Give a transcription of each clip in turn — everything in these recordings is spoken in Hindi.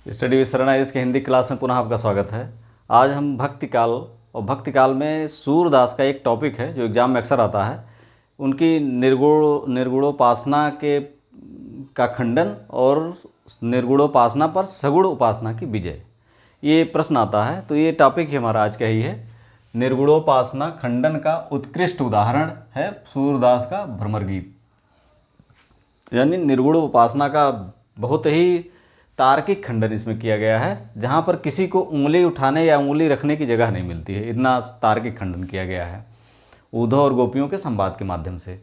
स्टडी विद शरणा के हिंदी क्लास में पुनः आपका स्वागत है। आज हम भक्ति काल और भक्ति काल में सूरदास का एक टॉपिक है जो एग्जाम में अक्सर आता है, उनकी निर्गुणोपासना के का खंडन और निर्गुणोपासना पर सगुण उपासना की विजय, ये प्रश्न आता है। तो ये टॉपिक ही हमारा आज का ही है। निर्गुणोपासना खंडन का उत्कृष्ट उदाहरण है सूरदास का भ्रमर गीत। यानी निर्गुण उपासना का बहुत ही तार्किक खंडन इसमें किया गया है, जहाँ पर किसी को उंगली उठाने या उंगली रखने की जगह नहीं मिलती है, इतना तार्किक खंडन किया गया है उद्धव और गोपियों के संवाद के माध्यम से।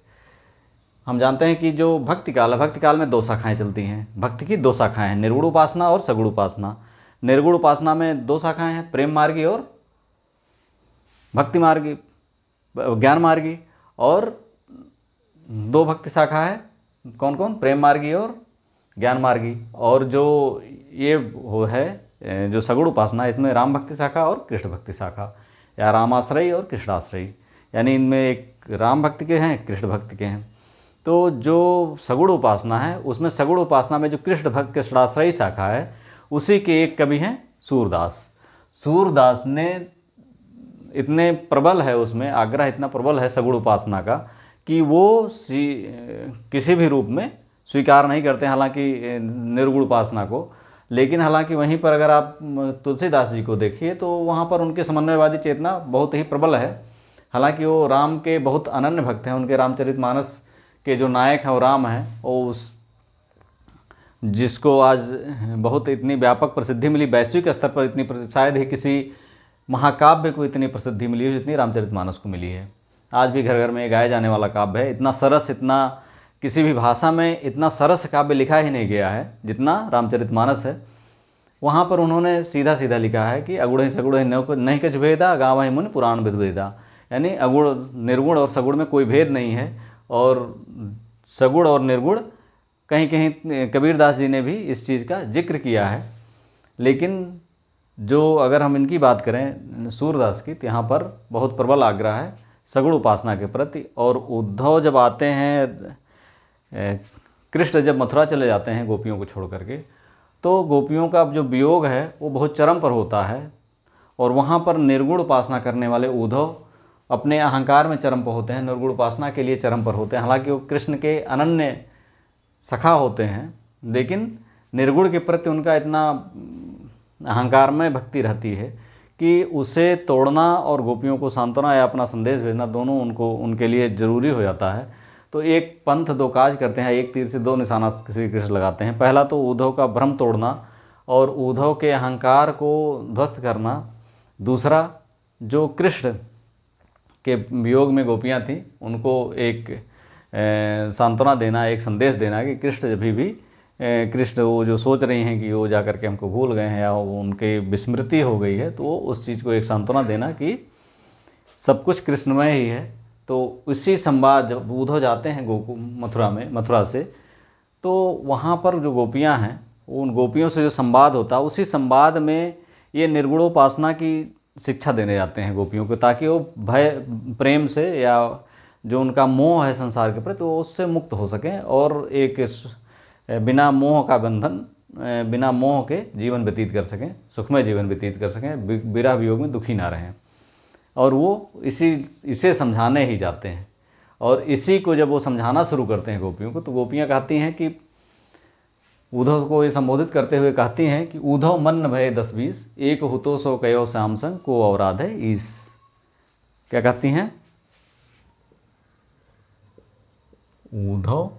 हम जानते हैं कि जो भक्ति काल है, भक्ति काल में दो शाखाएं चलती हैं। भक्ति की दो शाखाएं हैं, निर्गुण उपासना और सगुण उपासना। निर्गुण उपासना में दो शाखाएं हैं, प्रेम मार्गी और भक्ति मार्गी, ज्ञान मार्गी। और दो भक्ति शाखा है, कौन कौन? प्रेम मार्गी और ज्ञान मार्गी। और जो ये वो है जो सगुण उपासना, इसमें राम भक्ति शाखा और कृष्ण भक्ति शाखा, या रामाश्रयी और कृष्णाश्रयी। यानी इनमें एक राम भक्ति के हैं, कृष्ण भक्ति के हैं। तो जो सगुण उपासना है, उसमें सगुण उपासना में जो कृष्णाश्रयी शाखा है, उसी के एक कवि हैं सूरदास। सूरदास ने इतने प्रबल है, उसमें आग्रह इतना प्रबल है सगुण उपासना का कि वो किसी भी रूप में स्वीकार नहीं करते, हालांकि निर्गुण उपासना को। लेकिन हालांकि वहीं पर अगर आप तुलसीदास जी को देखिए तो वहाँ पर उनके समन्वयवादी चेतना बहुत ही प्रबल है। हालांकि वो राम के बहुत अनन्य भक्त हैं, उनके रामचरितमानस के जो नायक हैं वो राम हैं। वो उस जिसको आज बहुत इतनी व्यापक प्रसिद्धि मिली, वैश्विक स्तर पर इतनी शायद ही किसी महाकाव्य को इतनी प्रसिद्धि मिली है जितनी रामचरितमानस को मिली है। आज भी घर घर में गाया जाने वाला काव्य है। इतना सरस, इतना किसी भी भाषा में इतना सरस काव्य लिखा ही नहीं गया है जितना रामचरितमानस है। वहाँ पर उन्होंने सीधा सीधा लिखा है कि अगुण सगुण नहीं कछ भेदा, गावहि मुनि पुराण विद्वेदा। यानी अगुण निर्गुण और सगुण में कोई भेद नहीं है, और सगुण और निर्गुण कहीं कहीं कबीरदास जी ने भी इस चीज़ का जिक्र किया है। लेकिन जो अगर हम इनकी बात करें सूरदास की, तो यहाँ पर बहुत प्रबल आग्रह है सगुण उपासना के प्रति। और उद्धव जब आते हैं, कृष्ण जब मथुरा चले जाते हैं गोपियों को छोड़ करके, तो गोपियों का जो वियोग है वो बहुत चरम पर होता है। और वहाँ पर निर्गुण उपासना करने वाले उद्धव अपने अहंकार में चरम पर होते हैं, निर्गुण उपासना के लिए चरम पर होते हैं। हालांकि वो कृष्ण के अनन्य सखा होते हैं, लेकिन निर्गुण के प्रति उनका इतना अहंकार में भक्ति रहती है कि उसे तोड़ना और गोपियों को सांत्वना या अपना संदेश भेजना, दोनों उनके लिए ज़रूरी हो जाता है। तो एक पंथ दो काज करते हैं, एक तीर से दो निशाना श्री कृष्ण लगाते हैं। पहला तो उद्धव का भ्रम तोड़ना और उद्धव के अहंकार को ध्वस्त करना। दूसरा, जो कृष्ण के वियोग में गोपियाँ थीं, उनको एक सांत्वना देना, एक संदेश देना कि कृष्ण जब भी कृष्ण वो जो सोच रही हैं कि वो जा कर के हमको भूल गए हैं या उनकी विस्मृति हो गई है, तो उस चीज़ को एक सांत्वना देना कि सब कुछ कृष्णमय ही है। तो उसी संवाद, जब उद्धव जाते हैं मथुरा से, तो वहाँ पर जो गोपियाँ हैं, उन गोपियों से जो संवाद होता है, उसी संवाद में ये निर्गुणोपासना की शिक्षा देने जाते हैं गोपियों को, ताकि वो भय प्रेम से या जो उनका मोह है संसार के प्रति, तो उससे मुक्त हो सकें और एक बिना मोह का बंधन, बिना मोह के जीवन व्यतीत कर सकें, सुखमय जीवन व्यतीत कर सकें, विरह वियोग में दुखी ना रहें। और वो इसे समझाने ही जाते हैं। और इसी को जब वो समझाना शुरू करते हैं गोपियों को, तो गोपियाँ कहती हैं कि उद्धव को ये संबोधित करते हुए कहती हैं कि उद्धव मन भय 10-20, एक हुतो सो कयो श्याम संग, को अवराध है ईस। क्या कहती हैं? उद्धव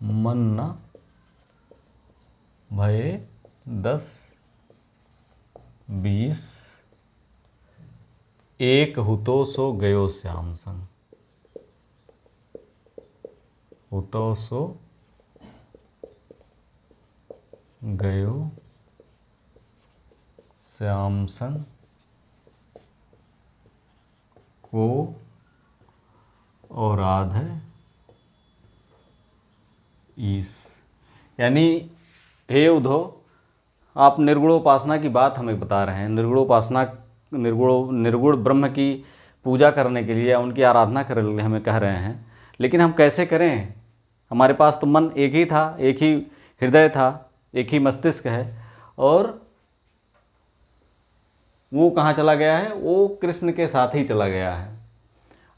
मन न भय 10-20, एक हुतो सो गयो श्याम संग। हुतो सो गयो श्याम संग, को और राध है ईस। यानी हे उद्धव, आप निर्गुणोपासना की बात हमें बता रहे हैं। निर्गुणोपासना, निर्गुण ब्रह्म की पूजा करने के लिए या उनकी आराधना करने के लिए हमें कह रहे हैं, लेकिन हम कैसे करें? हमारे पास तो मन एक ही था, एक ही हृदय था, एक ही मस्तिष्क है। और वो कहाँ चला गया है? वो कृष्ण के साथ ही चला गया है।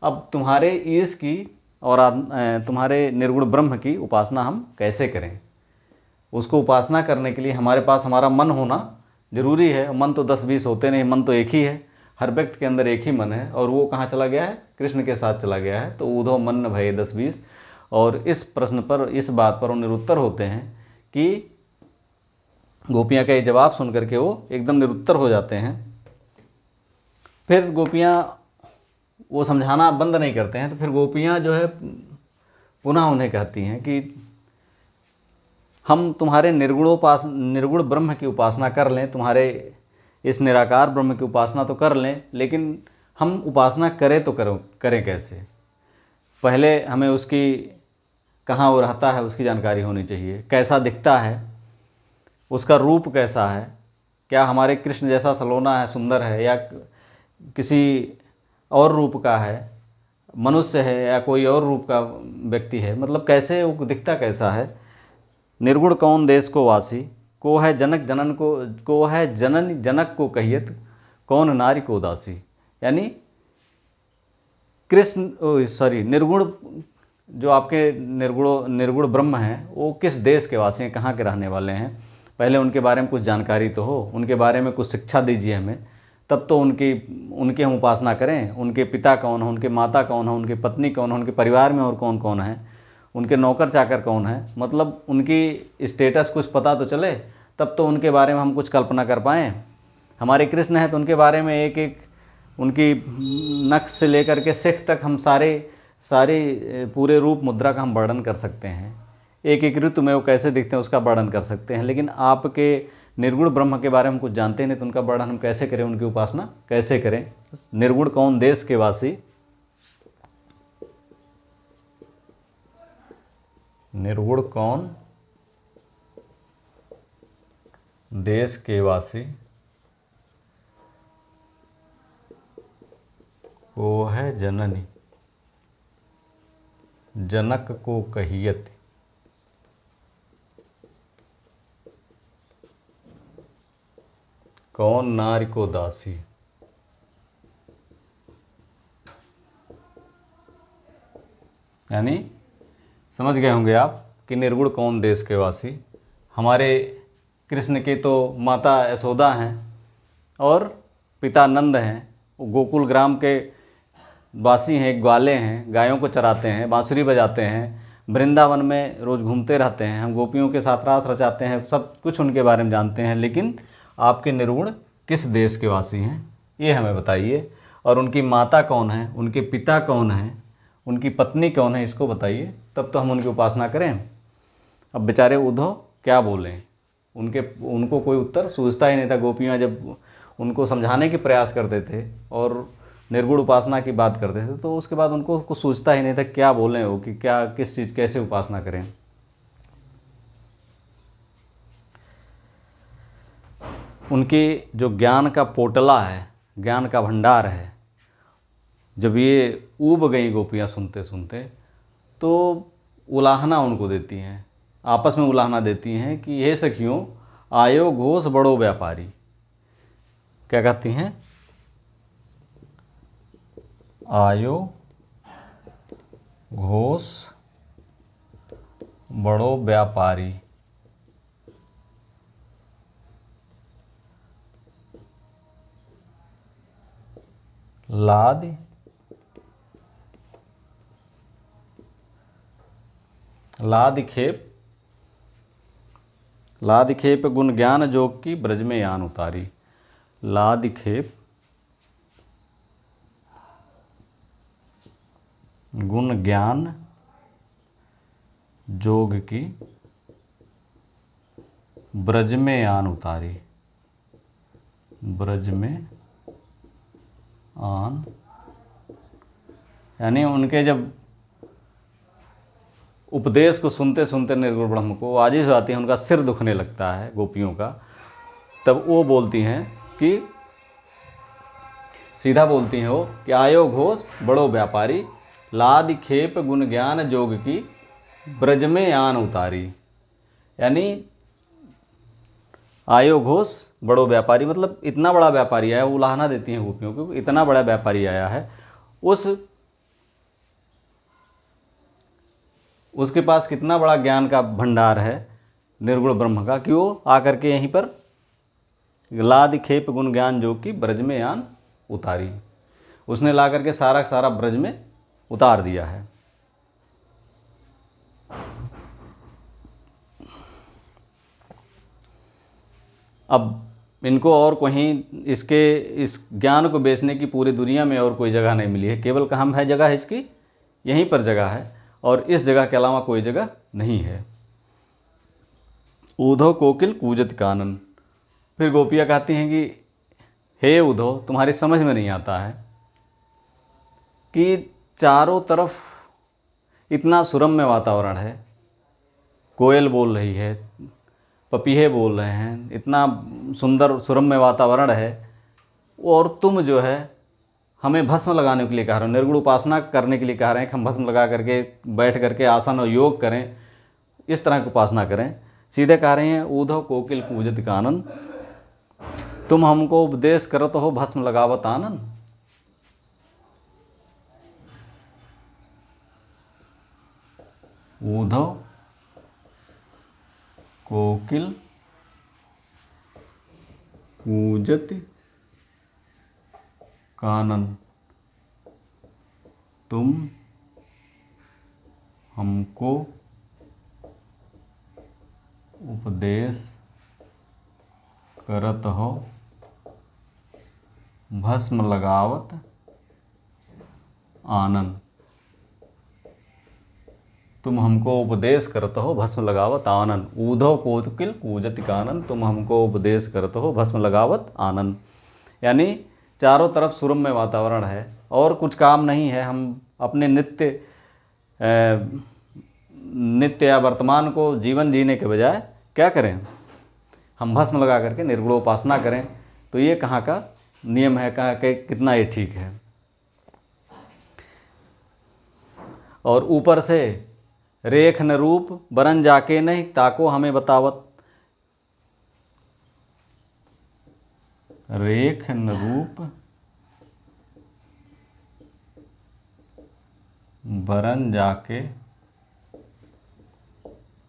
अब तुम्हारे ईश की और तुम्हारे निर्गुण ब्रह्म की उपासना हम कैसे करें? उसको उपासना करने के लिए हमारे पास हमारा मन होना जरूरी है। मन तो 10-20 होते नहीं, मन तो एक ही है। हर व्यक्ति के अंदर एक ही मन है, और वो कहाँ चला गया है? कृष्ण के साथ चला गया है। तो ऊधो मन न भये 10-20। और इस प्रश्न पर, इस बात पर वो निरुत्तर होते हैं कि गोपियाँ का ये जवाब सुन करके वो एकदम निरुत्तर हो जाते हैं। फिर गोपियाँ वो समझाना बंद नहीं करते हैं। तो फिर गोपियाँ जो है पुनः उन्हें कहती हैं कि हम तुम्हारे निर्गुण ब्रह्म की उपासना कर लें, तुम्हारे इस निराकार ब्रह्म की उपासना तो कर लें, लेकिन हम उपासना करें तो करें कैसे? पहले हमें उसकी, कहाँ वो रहता है उसकी जानकारी होनी चाहिए, कैसा दिखता है, उसका रूप कैसा है, क्या हमारे कृष्ण जैसा सलोना है, सुंदर है, या किसी और रूप का है, मनुष्य है या कोई और रूप का व्यक्ति है, मतलब कैसे वो दिखता कैसा है। निर्गुण कौन देश को वासी, को है जनक जनन को है जनन जनक को कहियत, कौन नारी को दासी। यानी निर्गुण जो आपके निर्गुण ब्रह्म हैं वो किस देश के वासी हैं, कहाँ के रहने वाले हैं। पहले उनके बारे में कुछ जानकारी तो हो, उनके बारे में कुछ शिक्षा दीजिए हमें, तब तो उनकी हम उपासना करें। उनके पिता कौन है, उनके माता कौन है, उनकी पत्नी कौन है, उनके परिवार में और कौन कौन है, उनके नौकर चाकर कौन है, मतलब उनकी स्टेटस कुछ पता तो चले, तब तो उनके बारे में हम कुछ कल्पना कर पाएँ। हमारे कृष्ण हैं तो उनके बारे में एक एक उनकी नक्श से लेकर के सिख तक हम सारे पूरे रूप मुद्रा का हम वर्णन कर सकते हैं। एक एक ऋतु में वो कैसे दिखते हैं उसका वर्णन कर सकते हैं। लेकिन आपके निर्गुण ब्रह्म के बारे में कुछ जानते नहीं तो उनका वर्णन हम कैसे करें, उनकी उपासना कैसे करें। निर्गुण कौन देश के वासी, निर्गुण कौन देश के वासी, को है जननी जनक को कहियत, कौन नारी को दासी। यानी समझ गए होंगे आप कि निर्गुण कौन देश के वासी। हमारे कृष्ण के तो माता यशोदा हैं और पिता नंद हैं, वो गोकुल ग्राम के वासी हैं, ग्वाले हैं, गायों को चराते हैं, बांसुरी बजाते हैं, वृंदावन में रोज़ घूमते रहते हैं, हम गोपियों के साथ रात रचाते हैं, सब कुछ उनके बारे में जानते हैं। लेकिन आपके निर्गुण किस देश के वासी हैं ये हमें बताइए, और उनकी माता कौन है, उनके पिता कौन हैं, उनकी पत्नी कौन है, इसको बताइए, तब तो हम उनकी उपासना करें। अब बेचारे उद्धव क्या बोलें, उनको कोई उत्तर सूझता ही नहीं था। गोपियाँ जब उनको समझाने के प्रयास करते थे और निर्गुण उपासना की बात करते थे तो उसके बाद उनको कुछ सूझता ही नहीं था क्या बोलें वो, कि क्या किस चीज़ कैसे उपासना करें। उनके जो ज्ञान का पोटला है, ज्ञान का भंडार है, जब ये ऊब गई गोपियाँ सुनते सुनते तो उलाहना उनको देती हैं, आपस में उलाहना देती हैं कि हे सखियों आयो घोष बड़ो व्यापारी। क्या कहती हैं? आयो घोष बड़ो व्यापारी। लाद खेप गुण ज्ञान जोग की ब्रज में यान उतारी। लाद खेप गुण ज्ञान जोग की ब्रज में आन उतारी। ब्रज में आन यानी उनके जब उपदेश को सुनते सुनते निर्गुण ब्रह्म को आजिज़ हो जाती है, उनका सिर दुखने लगता है गोपियों का, तब वो बोलती हैं कि सीधा बोलती हैं वो कि आयो घोष बड़ो व्यापारी, लाद खेप गुण ज्ञान जोग की ब्रज में आन उतारी। यानी आयो घोष बड़ो व्यापारी, मतलब इतना बड़ा व्यापारी आया, उलाहना देती हैं गोपियों को, इतना बड़ा व्यापारी आया है, उसके पास कितना बड़ा ज्ञान का भंडार है निर्गुण ब्रह्म का, कि वो आकर के यहीं पर लाद खेप गुण ज्ञान जो कि ब्रज में आन उतारी, उसने ला करके सारा सारा ब्रज में उतार दिया है। अब इनको और कहीं इस ज्ञान को बेचने की पूरी दुनिया में और कोई जगह नहीं मिली है, केवल कहाँ है जगह है इसकी, यहीं पर जगह है, और इस जगह के अलावा कोई जगह नहीं है। ऊधव कोकिल कूजत कानन, फिर गोपियाँ कहती हैं कि हे उद्धव, तुम्हारी समझ में नहीं आता है कि चारों तरफ इतना सुरम्य वातावरण है, कोयल बोल रही है, पपीहे बोल रहे हैं, इतना सुंदर सुरम्य वातावरण है, और तुम जो है हमें भस्म लगाने के लिए कह रहे हो, निर्गुण उपासना करने के लिए कह रहे हैं कि हम भस्म लगा करके बैठ करके आसन और योग करें, इस तरह की उपासना करें। सीधे कह रहे हैं ऊधव कोकिल कूजत कानन, तुम हमको उपदेश करत हो भस्म लगावत आनन। ऊधव कोकिल कूजत कानन, तुम हमको उपदेश करत हो भस्म लगावत आनन, तुम हमको उपदेश करत हो भस्म लगावत आनन। ऊधव कोकिल कूजत कानन, तुम हमको उपदेश करत हो भस्म लगावत आनन, यानी चारों तरफ सुरम्य वातावरण है और कुछ काम नहीं है, हम अपने नित्य या वर्तमान को जीवन जीने के बजाय क्या करें, हम भस्म लगा करके निर्गुणोपासना करें। तो ये कहाँ का नियम है, कहाँ के कितना ये ठीक है। और ऊपर से रेख न रूप बरन जाके नहीं ताको हमें बतावत, रेख न रूप बरन जाके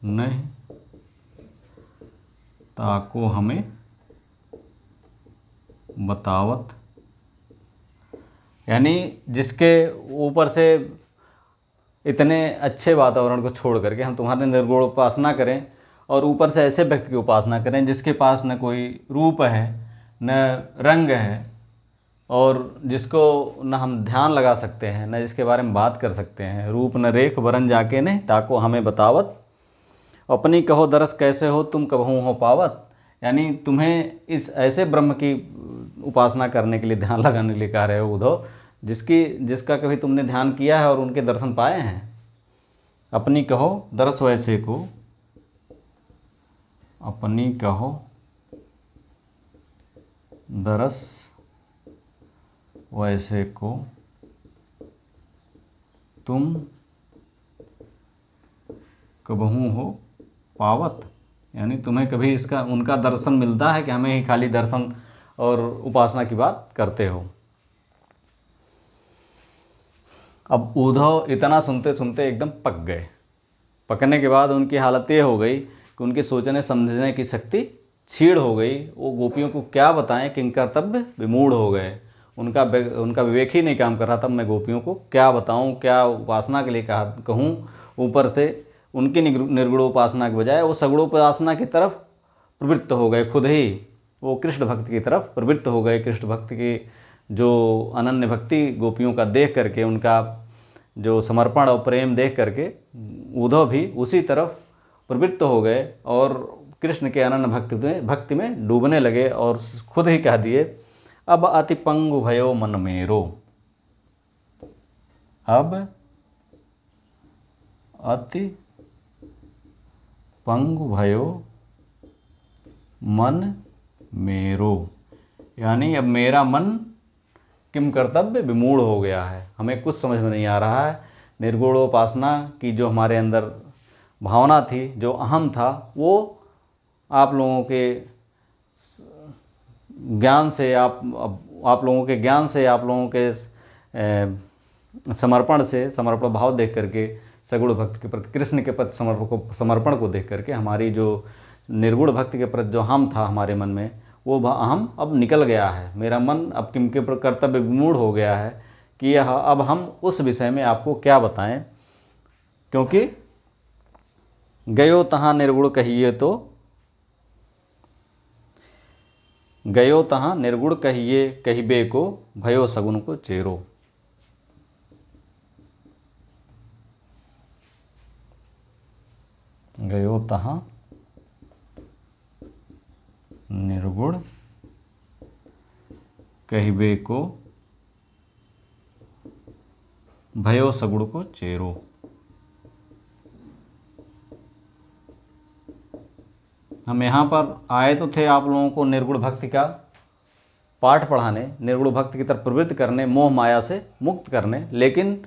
नहीं ताको हमें बतावत, यानी जिसके ऊपर से इतने अच्छे वातावरण को छोड़ करके हम तुम्हारे निर्गुण उपासना करें, और ऊपर से ऐसे व्यक्ति की उपासना करें जिसके पास न कोई रूप है न रंग है, और जिसको न हम ध्यान लगा सकते हैं न जिसके बारे में बात कर सकते हैं। रूप न रेख बरन जाके ने ताको हमें बतावत, अपनी कहो दरस कैसे हो तुम कबहू हो पावत, यानी तुम्हें इस ऐसे ब्रह्म की उपासना करने के लिए, ध्यान लगाने के लिए कह रहे हो उद्धव, जिसका कभी तुमने ध्यान किया है और उनके दर्शन पाए हैं। अपनी कहो दरस वैसे को, अपनी कहो दरस वैसे को तुम कबहू हो पावत, यानी तुम्हें कभी इसका उनका दर्शन मिलता है कि हमें ही खाली दर्शन और उपासना की बात करते हो। अब उद्धव इतना सुनते सुनते एकदम पक गए। पकने के बाद उनकी हालत ये हो गई कि उनकी सोचने समझने की शक्ति छीड़ हो गई। वो गोपियों को क्या बताएं, किन कर्तव्य विमूढ़ हो गए, उनका विवेक ही नहीं काम कर रहा। तब मैं गोपियों को क्या बताऊं, क्या उपासना के लिए कहूं। ऊपर से उनकी निर्गुण उपासना के बजाय वो सगुण उपासना की तरफ प्रवृत्त हो गए, खुद ही वो कृष्ण भक्ति की तरफ प्रवृत्त हो गए। कृष्ण भक्ति की जो अनन्य भक्ति गोपियों का देख करके, उनका जो समर्पण और प्रेम देख करके उद्धव भी उसी तरफ प्रवृत्त हो गए और कृष्ण के अनन्य भक्ति में डूबने लगे और खुद ही कह दिए, अब अति पंगु भयो मन मेरो, अब अति पंगु भयो मन मेरो, यानी अब मेरा मन किम कर्तव्य विमूढ़ हो गया है, हमें कुछ समझ में नहीं आ रहा है। निर्गुणोपासना की जो हमारे अंदर भावना थी, जो अहम था, वो आप लोगों के ज्ञान से आप लोगों के ज्ञान से, आप लोगों के समर्पण से, समर्पण भाव देख करके, सगुण भक्ति के प्रति, कृष्ण के प्रति समर्पण को देख करके हमारी जो निर्गुण भक्ति के प्रति जो हम था हमारे मन में, वो हम अब निकल गया है। मेरा मन अब किनके पर कर्तव्य विमूढ़ हो गया है कि यह अब हम उस विषय में आपको क्या बताएं, क्योंकि गयो तहाँ निर्गुण कहिए तो, गयो तहाँ निर्गुण कहिए कहिबे को, भयो सगुन को चेरो। गयो तहाँ निर्गुण कहिबे को, भयो सगुण को चेरो। हम यहाँ पर आए तो थे आप लोगों को निर्गुण भक्ति का पाठ पढ़ाने, निर्गुण भक्ति की तरफ प्रवृत्त करने, मोह माया से मुक्त करने, लेकिन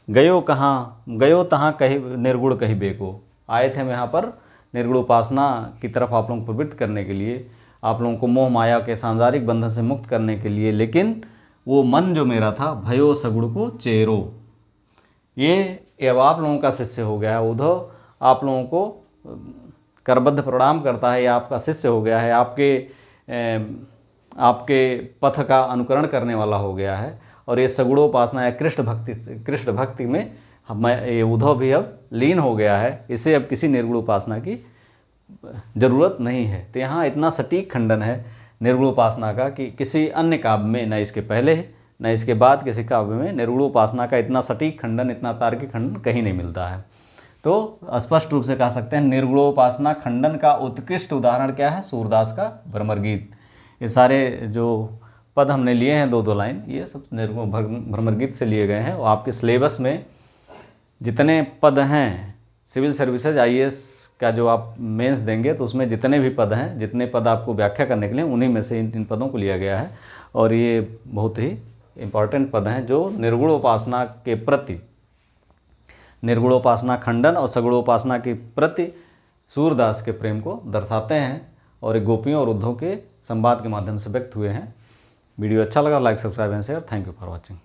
गयो तहाँ कही निर्गुण कहिबे को। आए थे हम यहाँ पर निर्गुण उपासना की तरफ आप लोगों को प्रवृत्त करने के लिए, आप लोगों को मोह माया के सांसारिक बंधन से मुक्त करने के लिए, लेकिन वो मन जो मेरा था, भयो सगुण को चेरो, ये अब आप लोगों का शिष्य हो गया है। उद्धव आप लोगों को करबद्ध प्रणाम करता है, ये आपका शिष्य हो गया है, आपके पथ का अनुकरण करने वाला हो गया है। और ये सगुणोपासना या कृष्ण भक्ति में ये उद्धव भी अब लीन हो गया है, इसे अब किसी निर्गुण उपासना की ज़रूरत नहीं है। तो यहाँ इतना सटीक खंडन है निर्गुण उपासना का कि किसी अन्य काव्य में, न इसके पहले न इसके बाद किसी काव्य में निर्गुण उपासना का इतना सटीक खंडन, इतना तार्किक खंडन कहीं नहीं मिलता है। तो स्पष्ट रूप से कह सकते हैं निर्गुणोपासना खंडन का उत्कृष्ट उदाहरण क्या है? सूरदास का भ्रमर गीत। ये सारे जो पद हमने लिए हैं, दो लाइन, ये सब निर्गुण भ्रमर गीत से लिए गए हैं। और आपके सिलेबस में जितने पद हैं, सिविल सर्विसेज IAS का जो आप मेंस देंगे तो उसमें जितने भी पद हैं, जितने पद आपको व्याख्या करने के लिए, उन्हीं में से इन पदों को लिया गया है। और ये बहुत ही इम्पॉर्टेंट पद हैं जो निर्गुणोपासना के प्रति, निर्गुणोपासना खंडन और सगुणोपासना के प्रति सूरदास के प्रेम को दर्शाते हैं और एक गोपियों और उद्धव के संवाद के माध्यम से व्यक्त हुए हैं। वीडियो अच्छा लगा, like, subscribe and share. Thank you for watching.